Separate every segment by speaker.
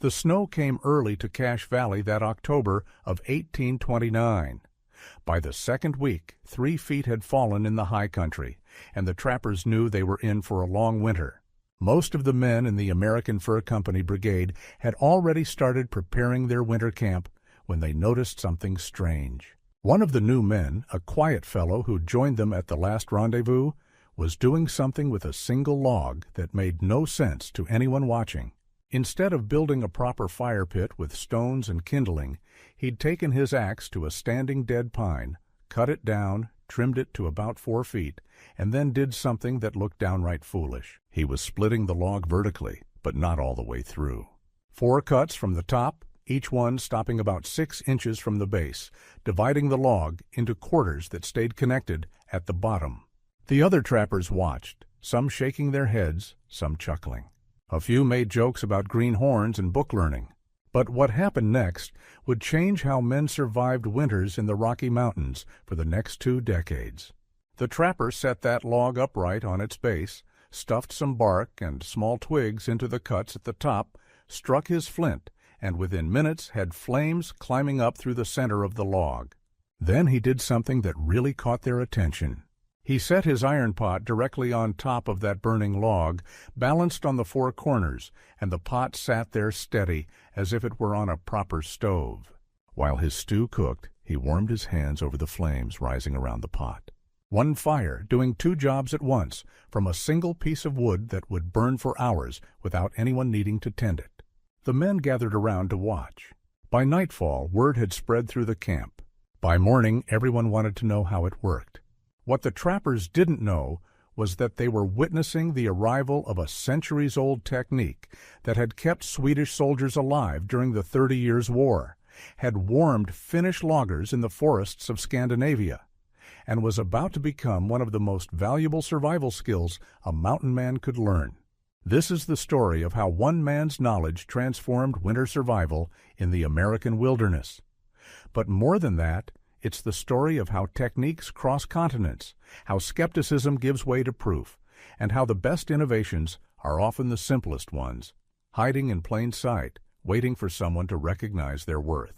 Speaker 1: The snow came early to Cache Valley that October of 1829. By the second week, 3 feet had fallen in the high country, and the trappers knew they were in for a long winter. Most of the men in the American Fur Company Brigade had already started preparing their winter camp when they noticed something strange. One of the new men, a quiet fellow who joined them at the last rendezvous, was doing something with a single log that made no sense to anyone watching. Instead of building a proper fire pit with stones and kindling, he'd taken his axe to a standing dead pine, cut it down, trimmed it to about 4 feet, and then did something that looked downright foolish. He was splitting the log vertically, but not all the way through. 4 cuts from the top, each one stopping about 6 inches from the base, dividing the log into quarters that stayed connected at the bottom. The other trappers watched, some shaking their heads, some chuckling. A few made jokes about green horns and book learning. But what happened next would change how men survived winters in the Rocky Mountains for the next 2 decades. The trapper set that log upright on its base, stuffed some bark and small twigs into the cuts at the top, struck his flint, and within minutes had flames climbing up through the center of the log. Then he did something that really caught their attention. He set his iron pot directly on top of that burning log, balanced on the 4 corners, and the pot sat there steady, as if it were on a proper stove. While his stew cooked, he warmed his hands over the flames rising around the pot. One fire, doing 2 jobs at once, from a single piece of wood that would burn for hours without anyone needing to tend it. The men gathered around to watch. By nightfall, word had spread through the camp. By morning, everyone wanted to know how it worked. What the trappers didn't know was that they were witnessing the arrival of a centuries-old technique that had kept Swedish soldiers alive during the 30 Years' War, had warmed Finnish loggers in the forests of Scandinavia, and was about to become one of the most valuable survival skills a mountain man could learn. This is the story of how one man's knowledge transformed winter survival in the American wilderness. But more than that, it's the story of how techniques cross continents, how skepticism gives way to proof, and how the best innovations are often the simplest ones, hiding in plain sight, waiting for someone to recognize their worth.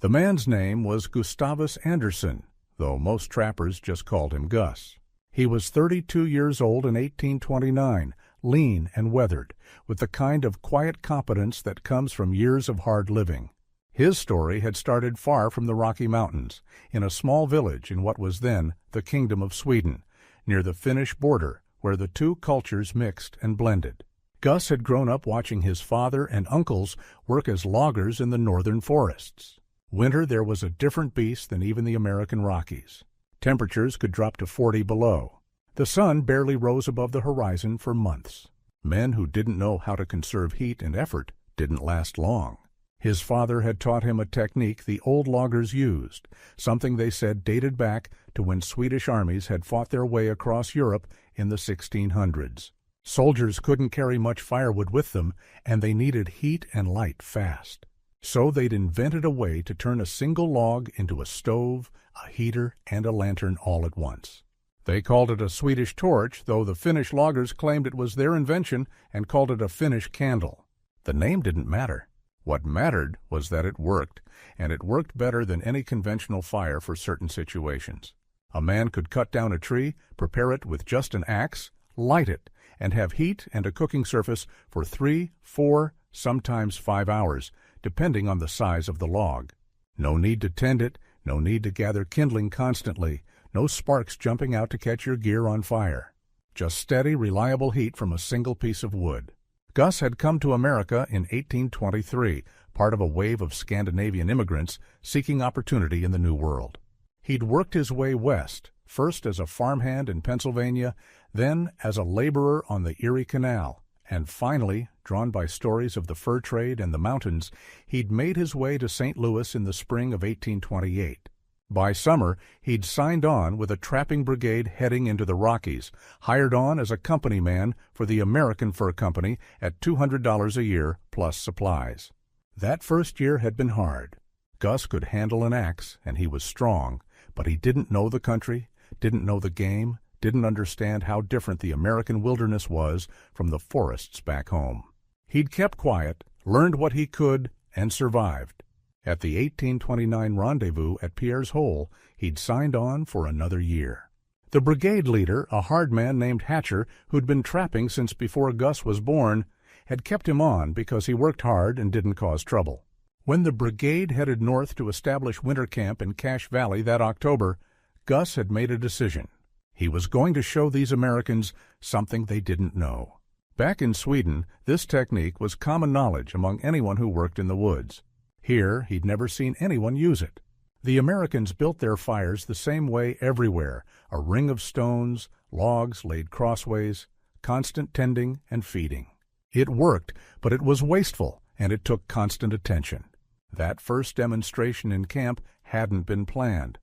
Speaker 1: The man's name was Gustavus Anderson, though most trappers just called him Gus. He was 32 years old in 1829, lean and weathered, with the kind of quiet competence that comes from years of hard living. His story had started far from the Rocky Mountains, in a small village in what was then the Kingdom of Sweden, near the Finnish border, where the 2 cultures mixed and blended. Gus had grown up watching his father and uncles work as loggers in the northern forests. Winter there was a different beast than even the American Rockies. Temperatures could drop to 40 below. The sun barely rose above the horizon for months. Men who didn't know how to conserve heat and effort didn't last long. His father had taught him a technique the old loggers used, something they said dated back to when Swedish armies had fought their way across Europe in the 1600s. Soldiers couldn't carry much firewood with them, and they needed heat and light fast. So they'd invented a way to turn a single log into a stove, a heater, and a lantern all at once. They called it a Swedish torch, though the Finnish loggers claimed it was their invention and called it a Finnish candle. The name didn't matter. What mattered was that it worked, and it worked better than any conventional fire for certain situations. A man could cut down a tree, prepare it with just an axe, light it, and have heat and a cooking surface for 3, 4, sometimes 5 hours, depending on the size of the log. No need to tend it, no need to gather kindling constantly, no sparks jumping out to catch your gear on fire. Just steady, reliable heat from a single piece of wood. Gus had come to America in 1823, part of a wave of Scandinavian immigrants seeking opportunity in the New World. He'd worked his way west, first as a farmhand in Pennsylvania, then as a laborer on the Erie Canal, and finally, drawn by stories of the fur trade and the mountains, he'd made his way to St. Louis in the spring of 1828. By summer, he'd signed on with a trapping brigade heading into the Rockies, hired on as a company man for the American Fur Company at $200 a year plus supplies. That first year had been hard. Gus could handle an axe, and he was strong, but he didn't know the country, didn't know the game, didn't understand how different the American wilderness was from the forests back home. He'd kept quiet, learned what he could, and survived. At the 1829 rendezvous at Pierre's Hole, he'd signed on for another year. The brigade leader, a hard man named Hatcher, who'd been trapping since before Gus was born, had kept him on because he worked hard and didn't cause trouble. When the brigade headed north to establish winter camp in Cache Valley that October, Gus had made a decision. He was going to show these Americans something they didn't know. Back in Sweden, this technique was common knowledge among anyone who worked in the woods. Here, he'd never seen anyone use it. The Americans built their fires the same way everywhere, a ring of stones, logs laid crossways, constant tending and feeding. It worked, but it was wasteful, and it took constant attention. That first demonstration in camp hadn't been planned.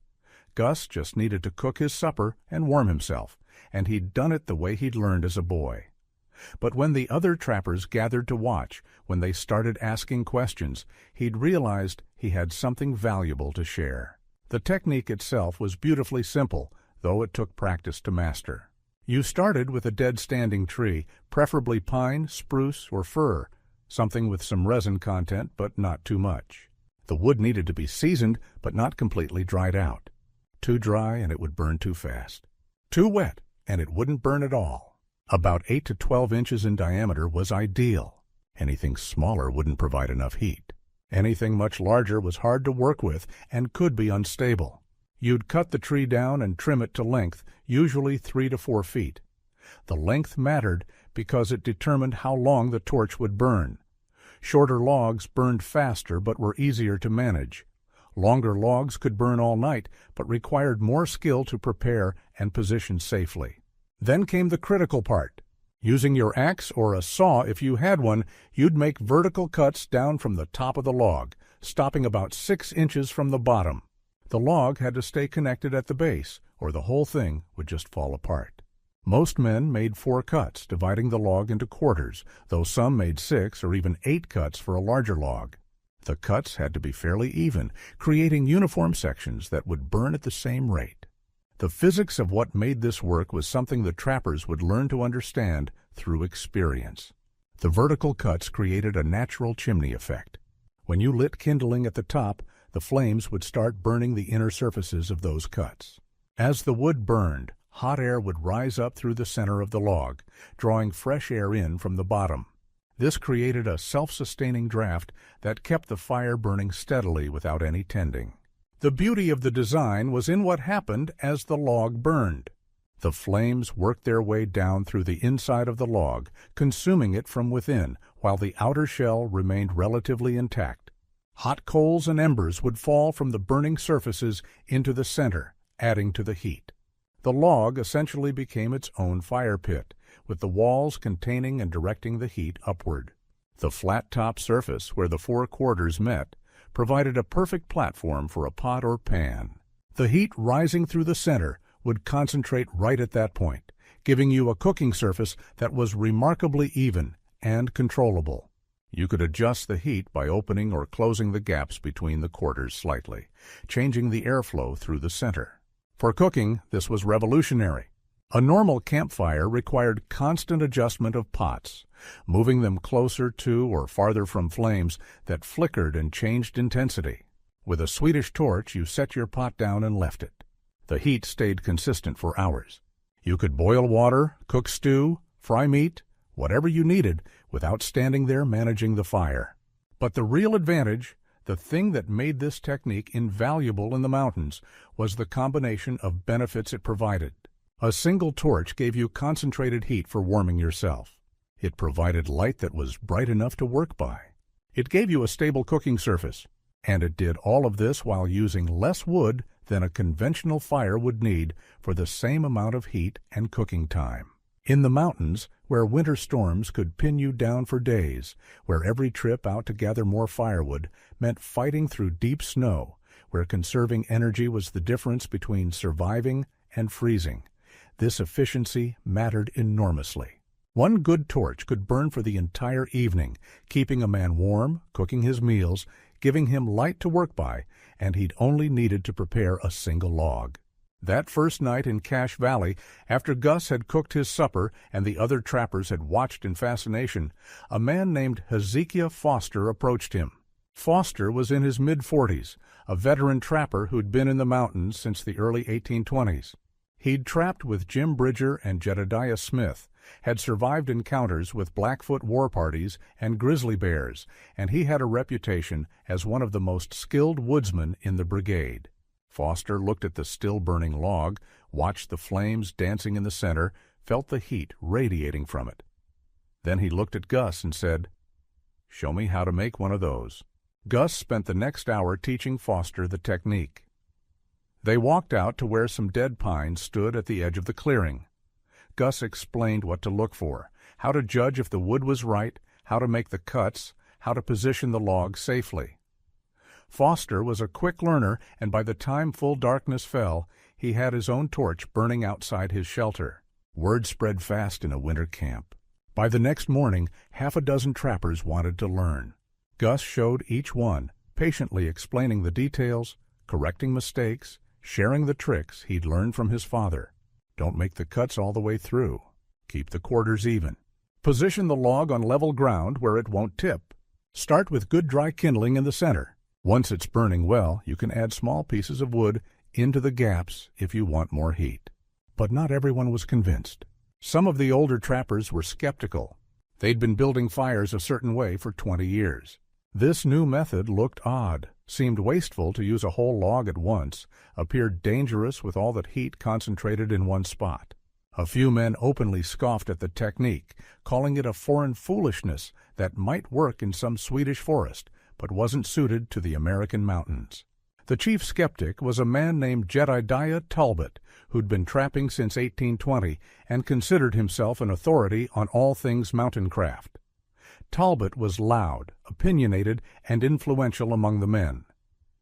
Speaker 1: Gus just needed to cook his supper and warm himself, and he'd done it the way he'd learned as a boy. But when the other trappers gathered to watch, when they started asking questions, he'd realized he had something valuable to share. The technique itself was beautifully simple, though it took practice to master. You started with a dead standing tree, preferably pine, spruce, or fir, something with some resin content but not too much. The wood needed to be seasoned but not completely dried out. Too dry and it would burn too fast. Too wet and it wouldn't burn at all. About 8 to 12 inches in diameter was ideal. Anything smaller wouldn't provide enough heat. Anything much larger was hard to work with and could be unstable. You'd cut the tree down and trim it to length, usually 3 to 4 feet. The length mattered because it determined how long the torch would burn. Shorter logs burned faster but were easier to manage. Longer logs could burn all night but required more skill to prepare and position safely. Then came the critical part. Using your axe or a saw if you had one, you'd make vertical cuts down from the top of the log, stopping about 6 inches from the bottom. The log had to stay connected at the base, or the whole thing would just fall apart. Most men made 4 cuts, dividing the log into quarters, though some made 6 or even 8 cuts for a larger log. The cuts had to be fairly even, creating uniform sections that would burn at the same rate. The physics of what made this work was something the trappers would learn to understand through experience. The vertical cuts created a natural chimney effect. When you lit kindling at the top, the flames would start burning the inner surfaces of those cuts. As the wood burned, hot air would rise up through the center of the log, drawing fresh air in from the bottom. This created a self-sustaining draft that kept the fire burning steadily without any tending. The beauty of the design was in what happened as the log burned. The flames worked their way down through the inside of the log, consuming it from within, while the outer shell remained relatively intact. Hot coals and embers would fall from the burning surfaces into the center, adding to the heat. The log essentially became its own fire pit, with the walls containing and directing the heat upward. The flat-top surface, where the 4 quarters met, provided a perfect platform for a pot or pan. The heat rising through the center would concentrate right at that point, giving you a cooking surface that was remarkably even and controllable. You could adjust the heat by opening or closing the gaps between the quarters slightly, changing the airflow through the center. For cooking, this was revolutionary. A normal campfire required constant adjustment of pots, moving them closer to or farther from flames that flickered and changed intensity. With a Swedish torch, you set your pot down and left it. The heat stayed consistent for hours. You could boil water, cook stew, fry meat, whatever you needed, without standing there managing the fire. But the real advantage, the thing that made this technique invaluable in the mountains, was the combination of benefits it provided. A single torch gave you concentrated heat for warming yourself. It provided light that was bright enough to work by. It gave you a stable cooking surface, and it did all of this while using less wood than a conventional fire would need for the same amount of heat and cooking time. In the mountains, where winter storms could pin you down for days, where every trip out to gather more firewood meant fighting through deep snow, where conserving energy was the difference between surviving and freezing, this efficiency mattered enormously. One good torch could burn for the entire evening, keeping a man warm, cooking his meals, giving him light to work by, and he'd only needed to prepare a single log. That first night in Cache Valley, after Gus had cooked his supper and the other trappers had watched in fascination, a man named Hezekiah Foster approached him. Foster was in his mid-40s, a veteran trapper who'd been in the mountains since the early 1820s. He'd trapped with Jim Bridger and Jedediah Smith, had survived encounters with Blackfoot war parties and grizzly bears, and he had a reputation as one of the most skilled woodsmen in the brigade. Foster looked at the still-burning log, watched the flames dancing in the center, felt the heat radiating from it. Then he looked at Gus and said, "Show me how to make one of those." Gus spent the next hour teaching Foster the technique. They walked out to where some dead pines stood at the edge of the clearing. Gus explained what to look for, how to judge if the wood was right, how to make the cuts, how to position the log safely. Foster was a quick learner, and by the time full darkness fell, he had his own torch burning outside his shelter. Word spread fast in a winter camp. By the next morning, half a dozen trappers wanted to learn. Gus showed each one, patiently explaining the details, correcting mistakes, sharing the tricks he'd learned from his father. Don't make the cuts all the way through. Keep the quarters even. Position the log on level ground where it won't tip. Start with good dry kindling in the center. Once it's burning well, you can add small pieces of wood into the gaps if you want more heat. But not everyone was convinced. Some of the older trappers were skeptical. They'd been building fires a certain way for 20 years. This new method looked odd, seemed wasteful to use a whole log at once, appeared dangerous with all that heat concentrated in one spot. A few men openly scoffed at the technique, calling it a foreign foolishness that might work in some Swedish forest, but wasn't suited to the American mountains. The chief skeptic was a man named Jedediah Talbot, who'd been trapping since 1820 and considered himself an authority on all things mountain craft. Talbot was loud, opinionated, and influential among the men.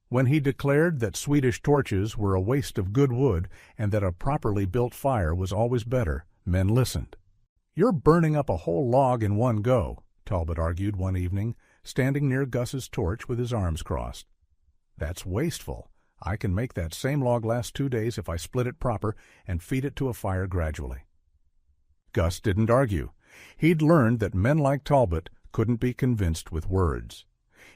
Speaker 1: When he declared that Swedish torches were a waste of good wood and that a properly built fire was always better, men listened. "You're burning up a whole log in one go," Talbot argued one evening, standing near Gus's torch with his arms crossed. "That's wasteful. I can make that same log last 2 days if I split it proper and feed it to a fire gradually." Gus didn't argue. He'd learned that men like Talbot couldn't be convinced with words.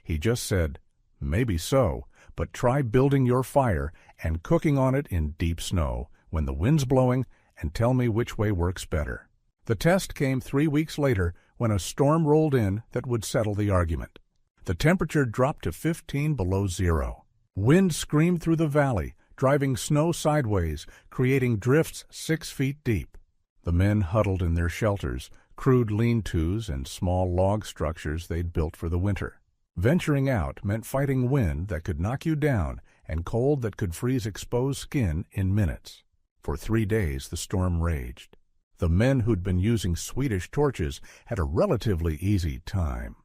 Speaker 1: He just said, "Maybe so, but try building your fire and cooking on it in deep snow when the wind's blowing, and tell me which way works better." The test came 3 weeks later when a storm rolled in that would settle the argument. The temperature dropped to 15 below zero. Wind screamed through the valley, driving snow sideways, creating drifts 6 feet deep. The men huddled in their shelters, crude lean-tos and small log structures they'd built for the winter. Venturing out meant fighting wind that could knock you down and cold that could freeze exposed skin in minutes. For 3 days the storm raged. The men who'd been using Swedish torches had a relatively easy time.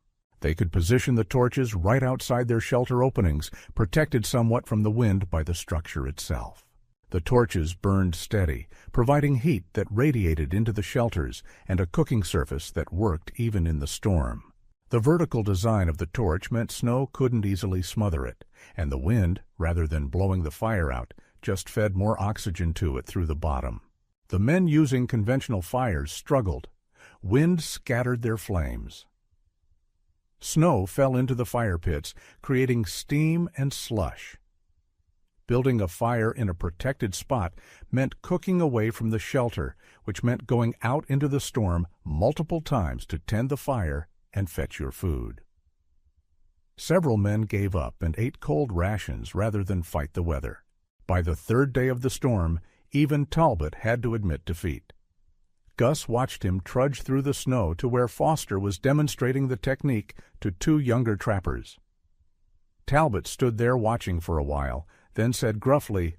Speaker 1: They could position the torches right outside their shelter openings, protected somewhat from the wind by the structure itself. The torches burned steady, providing heat that radiated into the shelters and a cooking surface that worked even in the storm. The vertical design of the torch meant snow couldn't easily smother it, and the wind, rather than blowing the fire out, just fed more oxygen to it through the bottom. The men using conventional fires struggled. Wind scattered their flames. Snow fell into the fire pits, creating steam and slush. Building a fire in a protected spot meant cooking away from the shelter, which meant going out into the storm multiple times to tend the fire and fetch your food. Several men gave up and ate cold rations rather than fight the weather. By the 3rd day of the storm, even Talbot had to admit defeat. Gus watched him trudge through the snow to where Foster was demonstrating the technique to 2 younger trappers. Talbot stood there watching for a while, then said gruffly,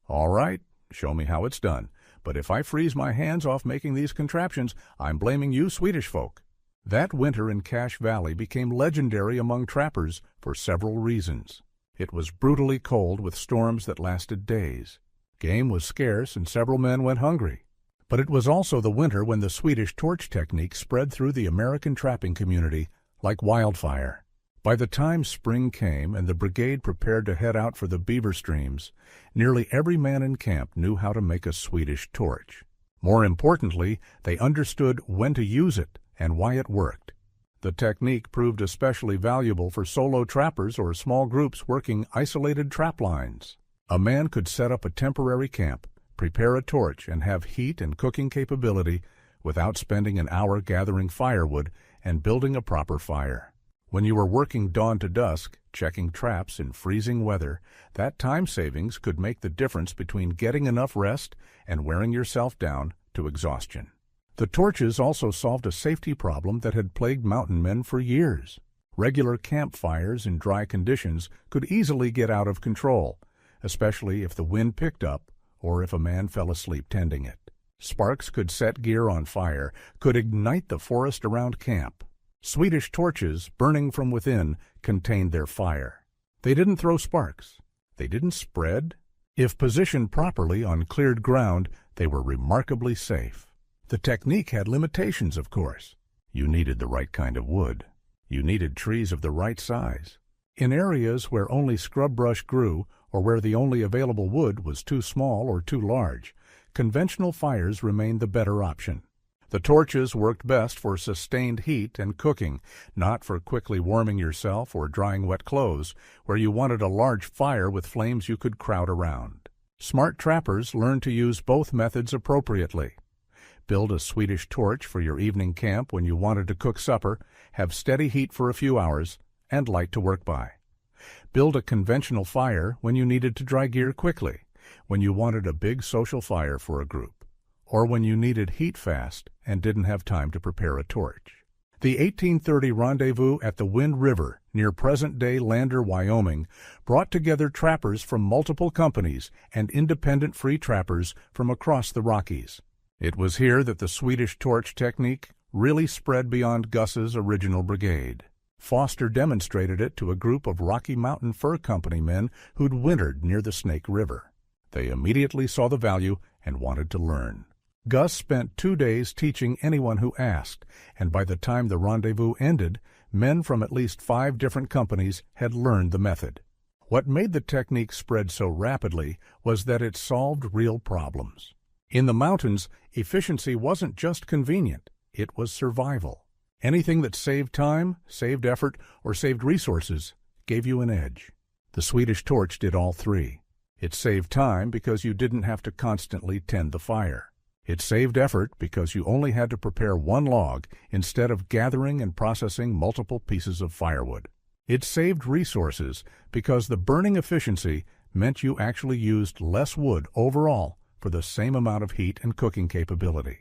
Speaker 1: "All right, show me how it's done, but if I freeze my hands off making these contraptions, I'm blaming you Swedish folk." That winter in Cache Valley became legendary among trappers for several reasons. It was brutally cold with storms that lasted days. Game was scarce and several men went hungry. But it was also the winter when the Swedish torch technique spread through the American trapping community like wildfire. By the time spring came and the brigade prepared to head out for the beaver streams, nearly every man in camp knew how to make a Swedish torch. More importantly, they understood when to use it and why it worked. The technique proved especially valuable for solo trappers or small groups working isolated trap lines. A man could set up a temporary camp, prepare a torch, and have heat and cooking capability without spending an hour gathering firewood and building a proper fire. When you were working dawn to dusk, checking traps in freezing weather, that time savings could make the difference between getting enough rest and wearing yourself down to exhaustion. The torches also solved a safety problem that had plagued mountain men for years. Regular campfires in dry conditions could easily get out of control, especially if the wind picked up or if a man fell asleep tending it. Sparks could set gear on fire, could ignite the forest around camp. Swedish torches, burning from within, contained their fire. They didn't throw sparks. They didn't spread. If positioned properly on cleared ground, they were remarkably safe. The technique had limitations, of course. You needed the right kind of wood. You needed trees of the right size. In areas where only scrub brush grew or where the only available wood was too small or too large, conventional fires remained the better option. The torches worked best for sustained heat and cooking, not for quickly warming yourself or drying wet clothes, where you wanted a large fire with flames you could crowd around. Smart trappers learned to use both methods appropriately. Build a Swedish torch for your evening camp when you wanted to cook supper, have steady heat for a few hours, and light to work by. Build a conventional fire when you needed to dry gear quickly, when you wanted a big social fire for a group, or when you needed heat fast and didn't have time to prepare a torch. The 1830 rendezvous at the Wind River near present-day Lander, Wyoming, brought together trappers from multiple companies and independent free trappers from across the Rockies. It was here that the Swedish torch technique really spread beyond Gus's original brigade. Foster demonstrated it to a group of Rocky Mountain Fur Company men who'd wintered near the Snake River. They immediately saw the value and wanted to learn. Gus spent 2 days teaching anyone who asked, and by the time the rendezvous ended, men from at least 5 different companies had learned the method. What made the technique spread so rapidly was that it solved real problems. In the mountains, efficiency wasn't just convenient, it was survival. Anything that saved time, saved effort, or saved resources gave you an edge. The Swedish torch did all three. It saved time because you didn't have to constantly tend the fire. It saved effort because you only had to prepare one log instead of gathering and processing multiple pieces of firewood. It saved resources because the burning efficiency meant you actually used less wood overall for the same amount of heat and cooking capability.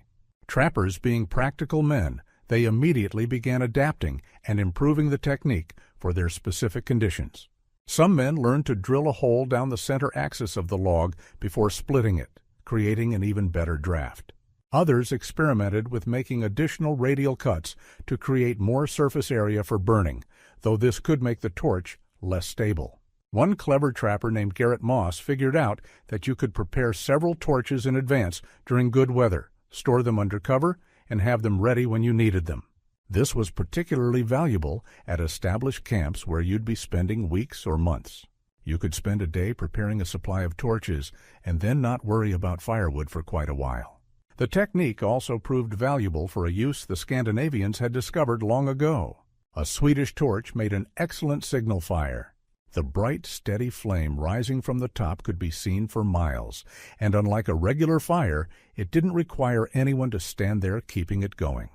Speaker 1: Trappers being practical men, they immediately began adapting and improving the technique for their specific conditions. Some men learned to drill a hole down the center axis of the log before splitting it, creating an even better draft. Others experimented with making additional radial cuts to create more surface area for burning, though this could make the torch less stable. One clever trapper named Garrett Moss figured out that you could prepare several torches in advance during good weather, store them under cover, and have them ready when you needed them. This was particularly valuable at established camps where you'd be spending weeks or months. You could spend a day preparing a supply of torches and then not worry about firewood for quite a while. The technique also proved valuable for a use the Scandinavians had discovered long ago. A Swedish torch made an excellent signal fire. The bright, steady flame rising from the top could be seen for miles, and unlike a regular fire, it didn't require anyone to stand there keeping it going.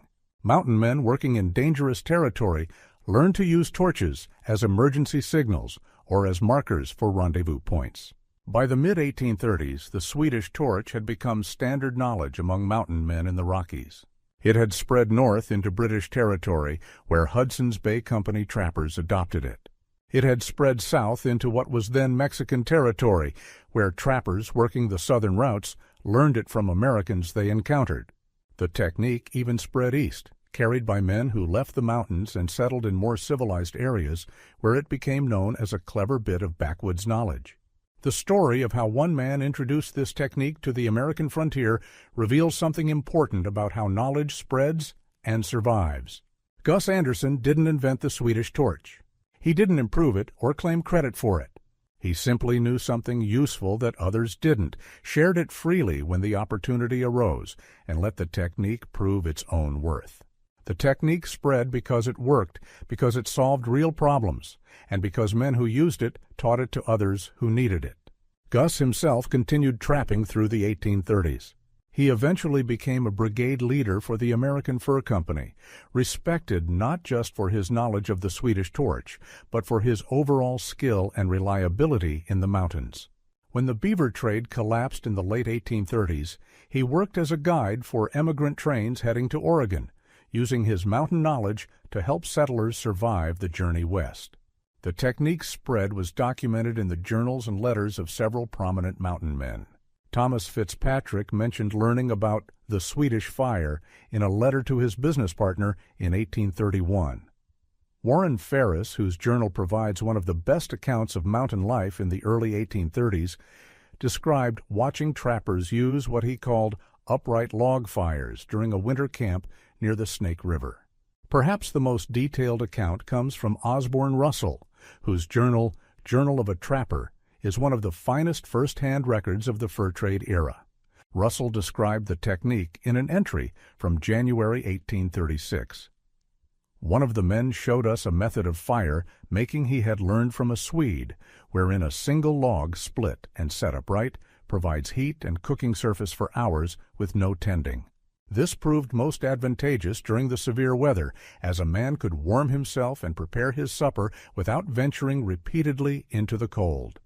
Speaker 1: Mountain men working in dangerous territory learned to use torches as emergency signals or as markers for rendezvous points. By the mid-1830s, the Swedish torch had become standard knowledge among mountain men in the Rockies. It had spread north into British territory, where Hudson's Bay Company trappers adopted it. It had spread south into what was then Mexican territory, where trappers working the southern routes learned it from Americans they encountered. The technique even spread east, carried by men who left the mountains and settled in more civilized areas, where it became known as a clever bit of backwoods knowledge. The story of how one man introduced this technique to the American frontier reveals something important about how knowledge spreads and survives. Gus Anderson didn't invent the Swedish torch. He didn't improve it or claim credit for it. He simply knew something useful that others didn't, shared it freely when the opportunity arose, and let the technique prove its own worth. The technique spread because it worked, because it solved real problems, and because men who used it taught it to others who needed it. Gus himself continued trapping through the 1830s. He eventually became a brigade leader for the American Fur Company, respected not just for his knowledge of the Swedish torch, but for his overall skill and reliability in the mountains. When the beaver trade collapsed in the late 1830s, he worked as a guide for emigrant trains heading to Oregon, using his mountain knowledge to help settlers survive the journey west. The technique's spread was documented in the journals and letters of several prominent mountain men. Thomas Fitzpatrick mentioned learning about the Swedish fire in a letter to his business partner in 1831. Warren Ferris, whose journal provides one of the best accounts of mountain life in the early 1830s, described watching trappers use what he called upright log fires during a winter camp near the Snake River. Perhaps the most detailed account comes from Osborne Russell, whose journal, Journal of a Trapper, is one of the finest first-hand records of the fur trade era. Russell described the technique in an entry from January 1836. One of the men showed us a method of fire making he had learned from a Swede, wherein a single log split and set upright provides heat and cooking surface for hours with no tending. This proved most advantageous during the severe weather, as a man could warm himself and prepare his supper without venturing repeatedly into the cold.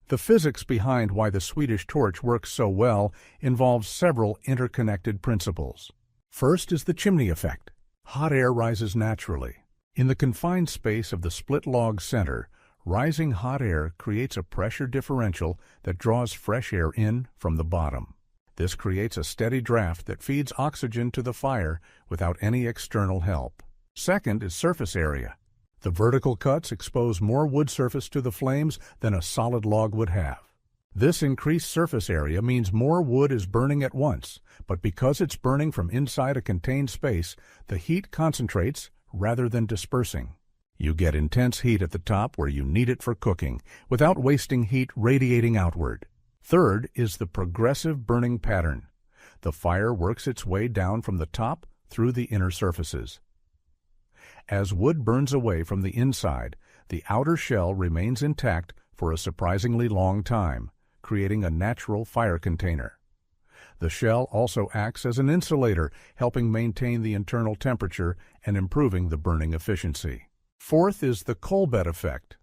Speaker 1: The physics behind why the Swedish torch works so well involves several interconnected principles. First is the chimney effect. Hot air rises naturally. In the confined space of the split log center, rising hot air creates a pressure differential that draws fresh air in from the bottom. This creates a steady draft that feeds oxygen to the fire without any external help. Second is surface area. The vertical cuts expose more wood surface to the flames than a solid log would have. This increased surface area means more wood is burning at once, but because it's burning from inside a contained space, the heat concentrates rather than dispersing. You get intense heat at the top where you need it for cooking, without wasting heat radiating outward. Third is the progressive burning pattern. The fire works its way down from the top through the inner surfaces. As wood burns away from the inside, the outer shell remains intact for a surprisingly long time, creating a natural fire container. The shell also acts as an insulator, helping maintain the internal temperature and improving the burning efficiency. Fourth is the coal bed effect.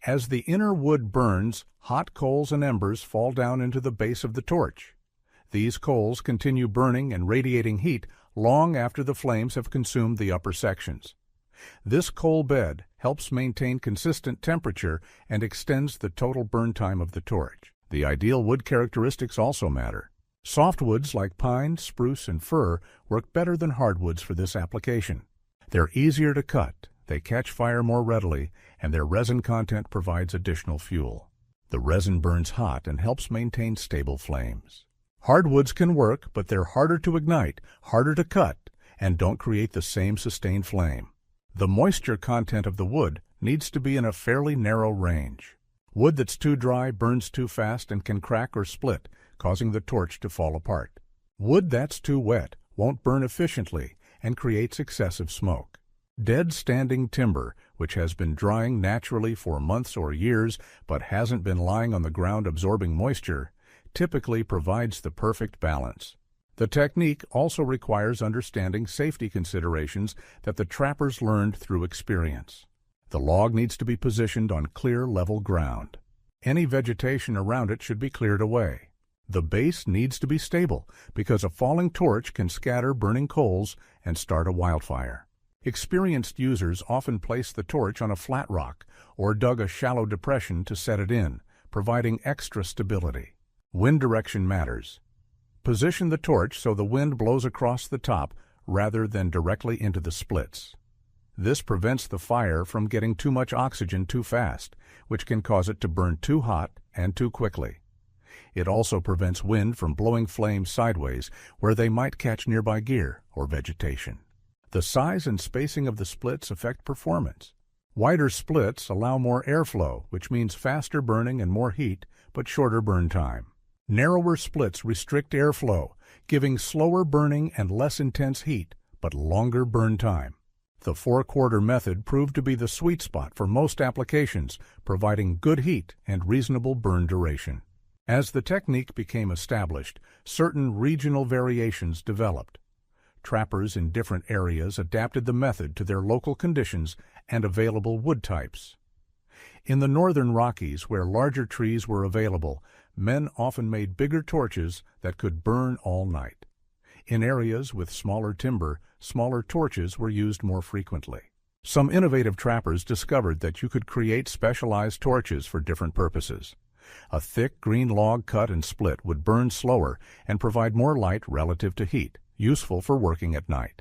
Speaker 1: As the inner wood burns, hot coals and embers fall down into the base of the torch. These coals continue burning and radiating heat long after the flames have consumed the upper sections. This coal bed helps maintain consistent temperature and extends the total burn time of the torch. The ideal wood characteristics also matter. Softwoods like pine, spruce, and fir work better than hardwoods for this application. They're easier to cut, they catch fire more readily, and their resin content provides additional fuel. The resin burns hot and helps maintain stable flames. Hardwoods can work, but they're harder to ignite, harder to cut, and don't create the same sustained flame. The moisture content of the wood needs to be in a fairly narrow range. Wood that's too dry burns too fast and can crack or split, causing the torch to fall apart. Wood that's too wet won't burn efficiently and creates excessive smoke. Dead standing timber, which has been drying naturally for months or years but hasn't been lying on the ground absorbing moisture, typically provides the perfect balance. The technique also requires understanding safety considerations that the trappers learned through experience. The log needs to be positioned on clear, level ground. Any vegetation around it should be cleared away. The base needs to be stable because a falling torch can scatter burning coals and start a wildfire. Experienced users often place the torch on a flat rock or dug a shallow depression to set it in, providing extra stability. Wind direction matters. Position the torch so the wind blows across the top rather than directly into the splits. This prevents the fire from getting too much oxygen too fast, which can cause it to burn too hot and too quickly. It also prevents wind from blowing flames sideways where they might catch nearby gear or vegetation. The size and spacing of the splits affect performance. Wider splits allow more airflow, which means faster burning and more heat, but shorter burn time. Narrower splits restrict airflow, giving slower burning and less intense heat, but longer burn time. The 4/4 method proved to be the sweet spot for most applications, providing good heat and reasonable burn duration. As the technique became established, certain regional variations developed. Trappers in different areas adapted the method to their local conditions and available wood types. In the northern Rockies, where larger trees were available, men often made bigger torches that could burn all night. In areas with smaller timber, smaller torches were used more frequently. Some innovative trappers discovered that you could create specialized torches for different purposes. A thick green log cut and split would burn slower and provide more light relative to heat, useful for working at night.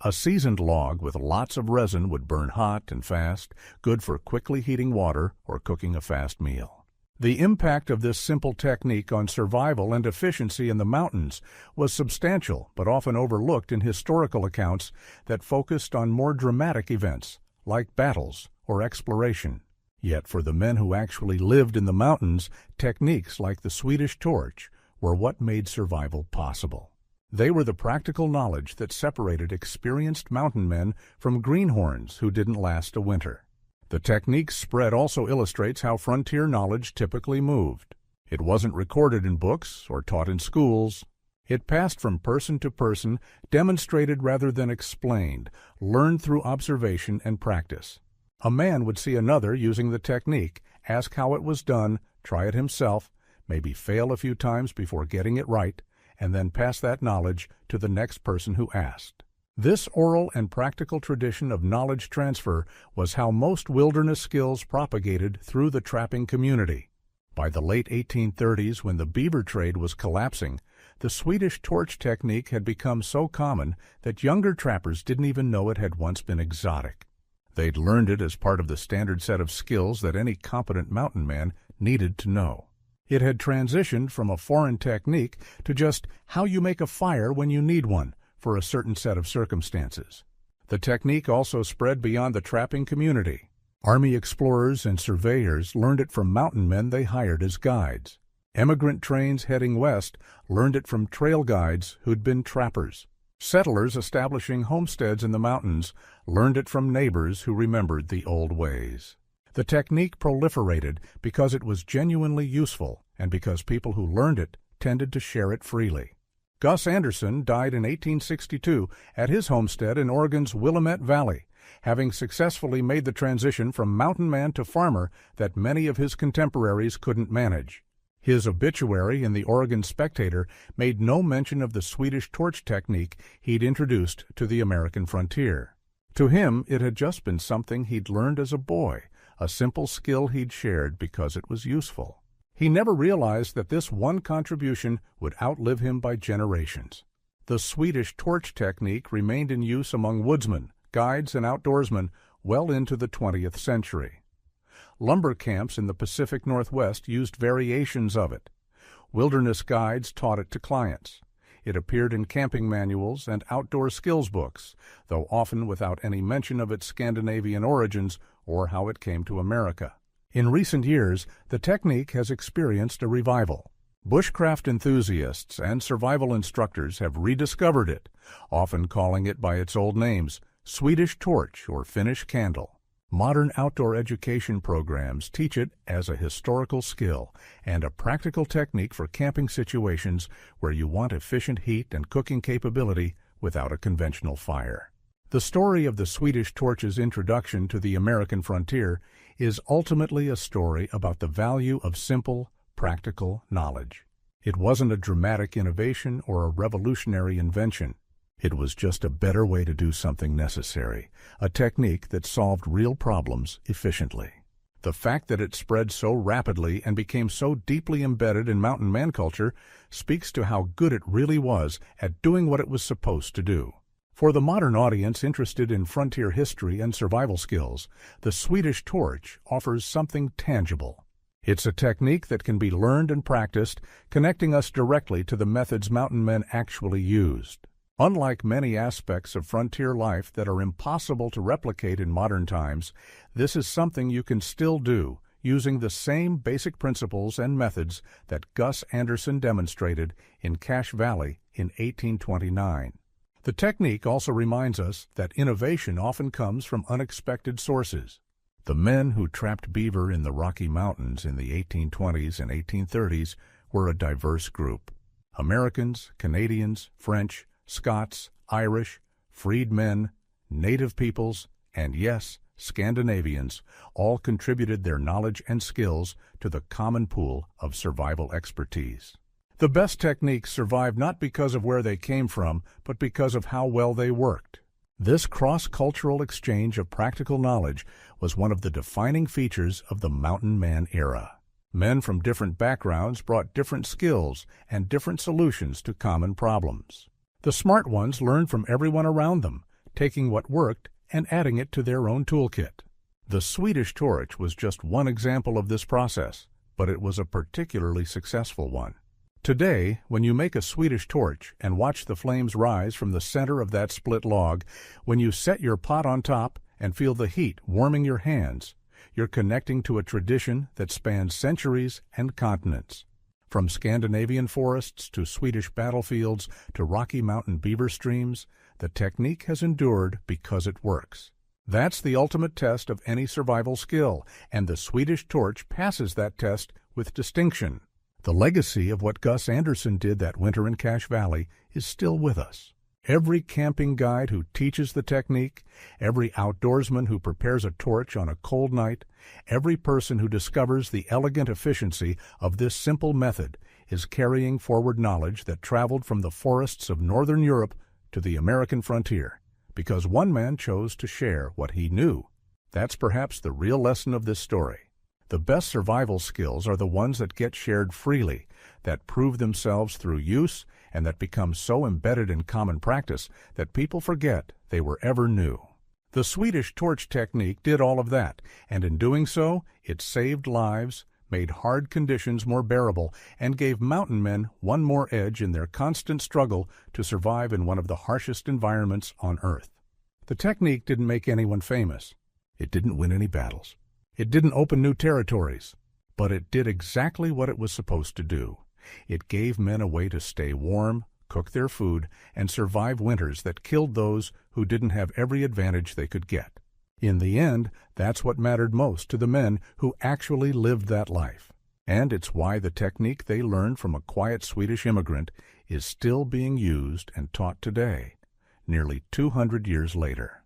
Speaker 1: A seasoned log with lots of resin would burn hot and fast, good for quickly heating water or cooking a fast meal. The impact of this simple technique on survival and efficiency in the mountains was substantial, but often overlooked in historical accounts that focused on more dramatic events, like battles or exploration. Yet for the men who actually lived in the mountains, techniques like the Swedish torch were what made survival possible. They were the practical knowledge that separated experienced mountain men from greenhorns who didn't last a winter. The technique's spread also illustrates how frontier knowledge typically moved. It wasn't recorded in books or taught in schools. It passed from person to person, demonstrated rather than explained, learned through observation and practice. A man would see another using the technique, ask how it was done, try it himself, maybe fail a few times before getting it right, and then pass that knowledge to the next person who asked. This oral and practical tradition of knowledge transfer was how most wilderness skills propagated through the trapping community. By the late 1830s, when the beaver trade was collapsing, the Swedish torch technique had become so common that younger trappers didn't even know it had once been exotic. They'd learned it as part of the standard set of skills that any competent mountain man needed to know. It had transitioned from a foreign technique to just how you make a fire when you need one for a certain set of circumstances. The technique also spread beyond the trapping community. Army explorers and surveyors learned it from mountain men they hired as guides. Emigrant trains heading west learned it from trail guides who'd been trappers. Settlers establishing homesteads in the mountains learned it from neighbors who remembered the old ways. The technique proliferated because it was genuinely useful and because people who learned it tended to share it freely. Gus Anderson died in 1862 at his homestead in Oregon's Willamette Valley, having successfully made the transition from mountain man to farmer that many of his contemporaries couldn't manage. His obituary in the Oregon Spectator made no mention of the Swedish torch technique he'd introduced to the American frontier. To him, it had just been something he'd learned as a boy, a simple skill he'd shared because it was useful. He never realized that this one contribution would outlive him by generations. The Swedish torch technique remained in use among woodsmen, guides, and outdoorsmen well into the 20th century. Lumber camps in the Pacific Northwest used variations of it. Wilderness guides taught it to clients. It appeared in camping manuals and outdoor skills books, though often without any mention of its Scandinavian origins or how it came to America. In recent years, the technique has experienced a revival. Bushcraft enthusiasts and survival instructors have rediscovered it, often calling it by its old names, Swedish torch or Finnish candle. Modern outdoor education programs teach it as a historical skill and a practical technique for camping situations where you want efficient heat and cooking capability without a conventional fire. The story of the Swedish torch's introduction to the American frontier is ultimately a story about the value of simple, practical knowledge. It wasn't a dramatic innovation or a revolutionary invention. It was just a better way to do something necessary, a technique that solved real problems efficiently. The fact that it spread so rapidly and became so deeply embedded in mountain man culture speaks to how good it really was at doing what it was supposed to do. For the modern audience interested in frontier history and survival skills, the Swedish torch offers something tangible. It's a technique that can be learned and practiced, connecting us directly to the methods mountain men actually used. Unlike many aspects of frontier life that are impossible to replicate in modern times, this is something you can still do using the same basic principles and methods that Gus Anderson demonstrated in Cache Valley in 1829. The technique also reminds us that innovation often comes from unexpected sources. The men who trapped beaver in the Rocky Mountains in the 1820s and 1830s were a diverse group. Americans, Canadians, French, Scots, Irish, freedmen, native peoples, and yes, Scandinavians all contributed their knowledge and skills to the common pool of survival expertise. The best techniques survived not because of where they came from, but because of how well they worked. This cross-cultural exchange of practical knowledge was one of the defining features of the Mountain Man era. Men from different backgrounds brought different skills and different solutions to common problems. The smart ones learned from everyone around them, taking what worked and adding it to their own toolkit. The Swedish torch was just one example of this process, but it was a particularly successful one. Today, when you make a Swedish torch and watch the flames rise from the center of that split log, when you set your pot on top and feel the heat warming your hands, you're connecting to a tradition that spans centuries and continents. From Scandinavian forests to Swedish battlefields to Rocky Mountain beaver streams, the technique has endured because it works. That's the ultimate test of any survival skill, and the Swedish torch passes that test with distinction. The legacy of what Gus Anderson did that winter in Cache Valley is still with us. Every camping guide who teaches the technique, every outdoorsman who prepares a torch on a cold night, every person who discovers the elegant efficiency of this simple method is carrying forward knowledge that traveled from the forests of northern Europe to the American frontier, because one man chose to share what he knew. That's perhaps the real lesson of this story. The best survival skills are the ones that get shared freely, that prove themselves through use, and that become so embedded in common practice that people forget they were ever new. The Swedish torch technique did all of that, and in doing so, it saved lives, made hard conditions more bearable, and gave mountain men one more edge in their constant struggle to survive in one of the harshest environments on Earth. The technique didn't make anyone famous. It didn't win any battles. It didn't open new territories. But it did exactly what it was supposed to do. It gave men a way to stay warm, cook their food, and survive winters that killed those who didn't have every advantage they could get. In the end, that's what mattered most to the men who actually lived that life. And it's why the technique they learned from a quiet Swedish immigrant is still being used and taught today, nearly 200 years later.